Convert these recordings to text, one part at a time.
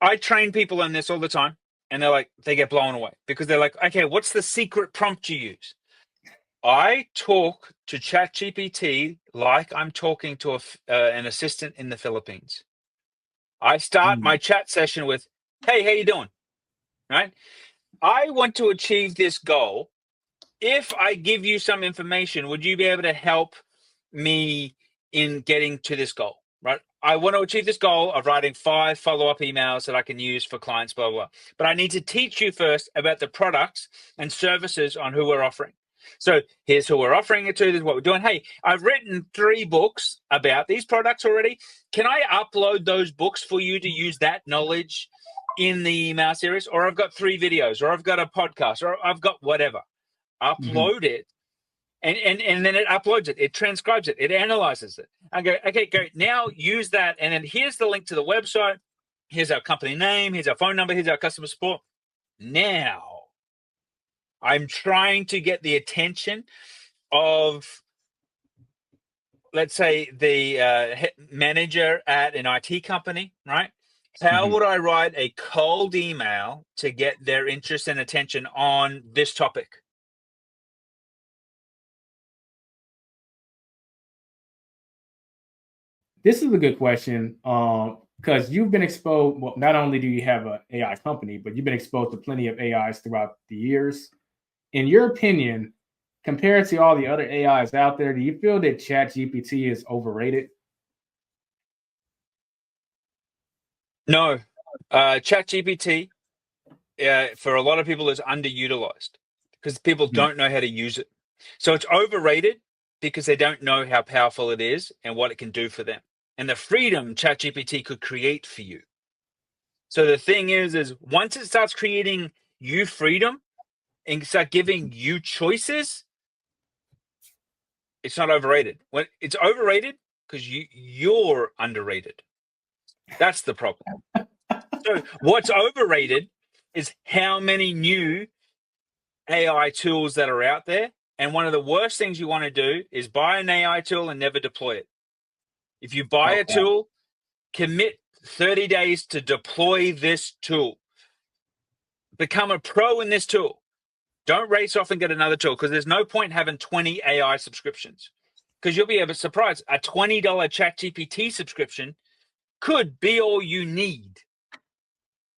I train people on this all the time, and they get blown away because they're like, okay, what's the secret prompt you use? I talk to ChatGPT like I'm talking to an assistant in the Philippines. I start my Mm. chat session with, hey, how you doing? Right? I want to achieve this goal. If I give you some information, would you be able to help me in getting to this goal? Right? I want to achieve this goal of writing 5 follow-up emails that I can use for clients, blah, blah, blah. But I need to teach you first about the products and services on who we're offering. So here's who we're offering it to. This is what we're doing. Hey, I've written 3 books about these products already. Can I upload those books for you to use that knowledge in the email series? Or I've got 3 videos, or I've got a podcast, or I've got whatever. Mhm. Upload it, and then it uploads it, it transcribes it, it analyzes it. I go, okay, great. Now use that, and then here's the link to the website. Here's our company name. Here's our phone number. Here's our customer support. Now I'm trying to get the attention of, let's say, the manager at an IT company, right? How Mhm. would I write a cold email to get their interest and attention on this topic? This is a good question, because you've been exposed. Well, not only do you have an AI company, but you've been exposed to plenty of AIs throughout the years. In your opinion, compared to all the other AIs out there, do you feel that ChatGPT is overrated? No. ChatGPT, for a lot of people, is underutilized because people Mhm. don't know how to use it. So it's overrated because they don't know how powerful it is and what it can do for them, and the freedom ChatGPT could create for you. So the thing is once it starts creating you freedom and start giving you choices, it's not overrated. When it's overrated because you're underrated. That's the problem. So what's overrated is how many new AI tools that are out there. And one of the worst things you want to do is buy an AI tool and never deploy it. If you buy a Okay. tool, commit 30 days to deploy this tool. Become a pro in this tool. Don't race off and get another tool because there's no point having 20 AI subscriptions because you'll be surprised. A $20 ChatGPT subscription could be all you need.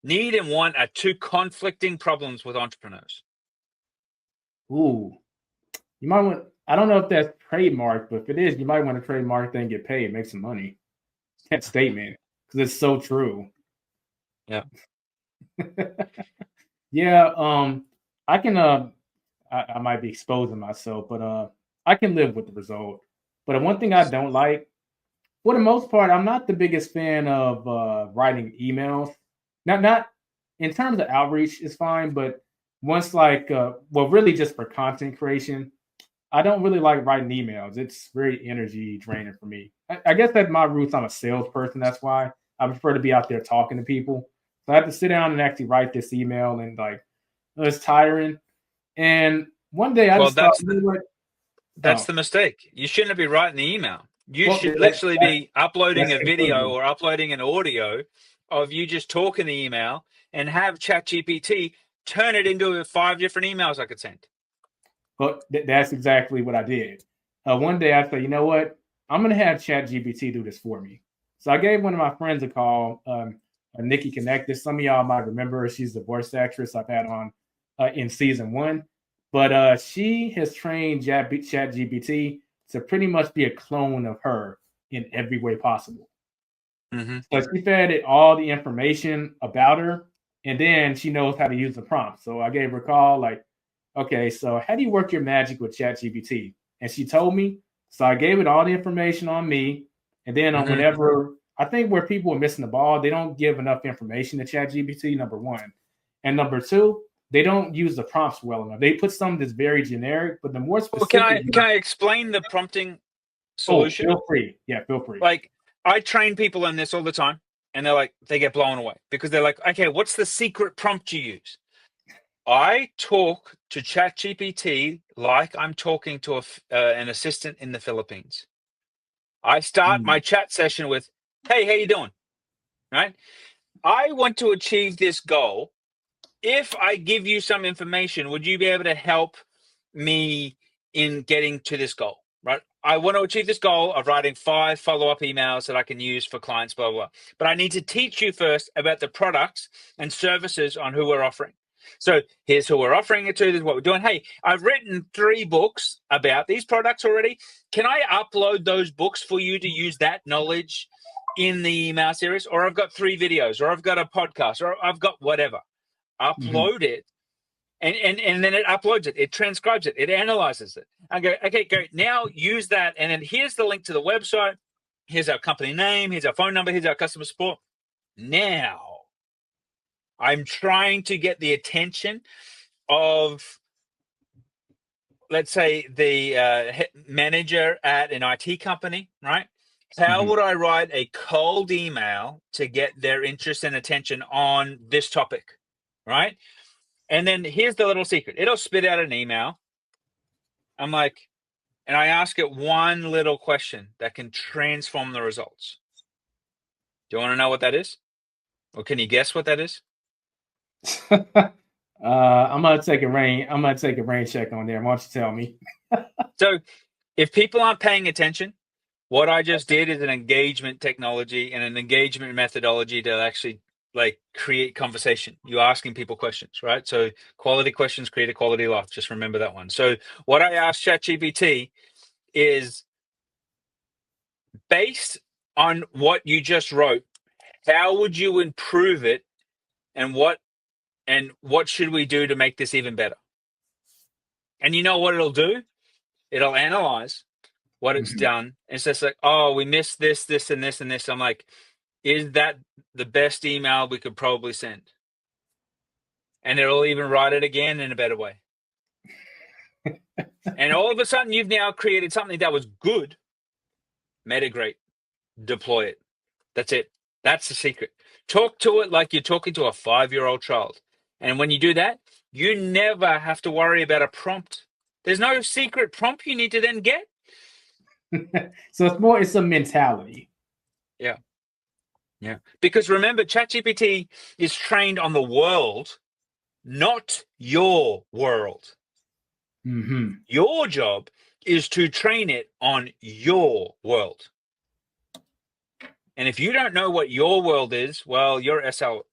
Need and want are 2 conflicting problems with entrepreneurs. Ooh, you might want. I don't know if that's trademarked, but if it is, you might want to trademark that and get paid, make some money. That statement, because it's so true. Yeah. Yeah. I can. I might be exposing myself, but I can live with the result. But one thing I don't like, for the most part, I'm not the biggest fan of writing emails. Not in terms of outreach is fine, but once well, really just for content creation, I don't really like writing emails. It's very energy draining for me. I guess that's my roots. I'm a salesperson. That's why I prefer to be out there talking to people. So I have to sit down and actually write this email, and it's tiring. And one day I Well, just thought, you know what? that's Oh, the mistake. You shouldn't be writing the email. You well, should literally be uploading that's a video included. or uploading an audio of you just talking the email and have ChatGPT turn it into 5 different emails I could send. But that's exactly what I did. One day I said, you know what? I'm going to have ChatGPT do this for me. So I gave one of my friends a call, Nikki Connected. Some of y'all might remember her. She's the voice actress I've had on in season 1. But she has trained ChatGPT to pretty much be a clone of her in every way possible. Mm-hmm. So she fed it all the information about her, and then she knows how to use the prompt. So I gave her a call, like, okay, so how do you work your magic with ChatGPT? And she told me. So I gave it all the information on me, and then on Mm-hmm. whenever I think where people are missing the ball, they don't give enough information to ChatGPT. Number one, and number two, they don't use the prompts well enough. They put something that's very generic, but the more Well, can specific. I can I explain the prompting Oh, solution? feel free. Yeah, feel free. Like, I train people on this all the time, and they get blown away because they're like, okay, what's the secret prompt you use? I talk to ChatGPT like I'm talking to an assistant in the Philippines. I start my Mm. chat session with, "Hey, how you doing?" Right? I want to achieve this goal. If I give you some information, would you be able to help me in getting to this goal? Right? I want to achieve this goal of writing 5 follow-up emails that I can use for clients, blah, blah, blah. But I need to teach you first about the products and services on who we're offering. So here's who we're offering it to. This is what we're doing. Hey, I've written 3 books about these products already. Can I upload those books for you to use that knowledge in the email series? Or I've got 3 videos, or I've got a podcast, or I've got whatever. Upload it. And then it uploads it, it transcribes it, it analyzes it. I go, okay, go now use that. And then here's the link to the website. Here's our company name. Here's our phone number. Here's our customer support. Now I'm trying to get the attention of, let's say, the manager at an IT company, right? How would I write a cold email to get their interest and attention on this topic, right? And then here's the little secret. It'll spit out an email. I'm like, and I ask it one little question that can transform the results. Do you want to know what that is? Or can you guess what that is? I'm gonna take a rain check on there. Why don't you tell me? So if people aren't paying attention, what I just did is an engagement technology and an engagement methodology to actually create conversation. You're asking people questions, right? So quality questions create a quality life. Just remember that one. So what I asked ChatGPT is, based on what you just wrote, how would you improve it, and what should we do to make this even better? And you know what it'll do? It'll analyze what it's done. It's just like, oh, we missed this, this, and this, and this. I'm like, is that the best email we could probably send? And it'll even write it again in a better way. And all of a sudden, you've now created something that was good. Metagrate, deploy it. That's it. That's the secret. Talk to it like you're talking to a 5-year-old child. And when you do that, you never have to worry about a prompt. There's no secret prompt you need to then get. So it's a mentality. Yeah. Yeah. Because remember, ChatGPT is trained on the world, not your world. Your job is to train it on your world. And if you don't know what your world is, well, you're SOL.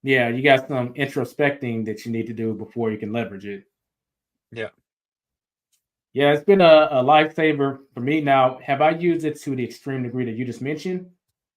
Yeah, you got some introspecting that you need to do before you can leverage it. Yeah. Yeah, it's been a lifesaver for me. Now, have I used it to the extreme degree that you just mentioned?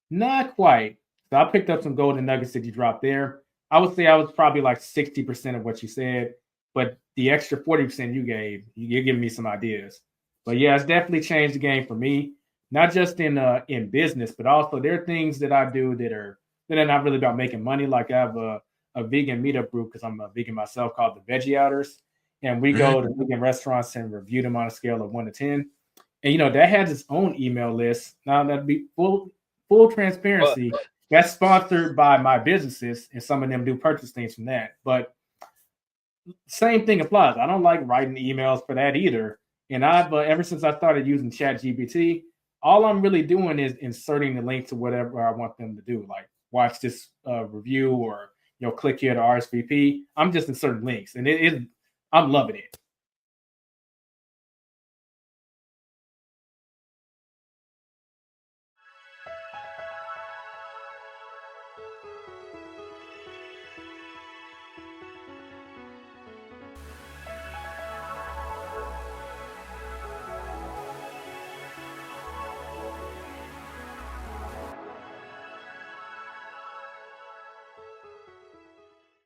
Not quite. So I picked up some golden nuggets that you dropped there. I would say I was probably like 60% of what you said, but the extra 40% you gave, you're giving me some ideas. But yeah, it's definitely changed the game for me, not just in business, but also there are things that I do that are not really about making money. Like I have a vegan meetup group because I'm a vegan myself called the Veggie Outers. And we go to vegan restaurants and review them on a scale of 1 to 10. And that has its own email list. Now that'd be full transparency. That's sponsored by my businesses, and some of them do purchase things from that. But same thing applies. I don't like writing emails for that either. And I've ever since I started using ChatGPT, all I'm really doing is inserting the link to whatever I want them to do, like watch this review or click here to RSVP. I'm just inserting links, and I'm loving it.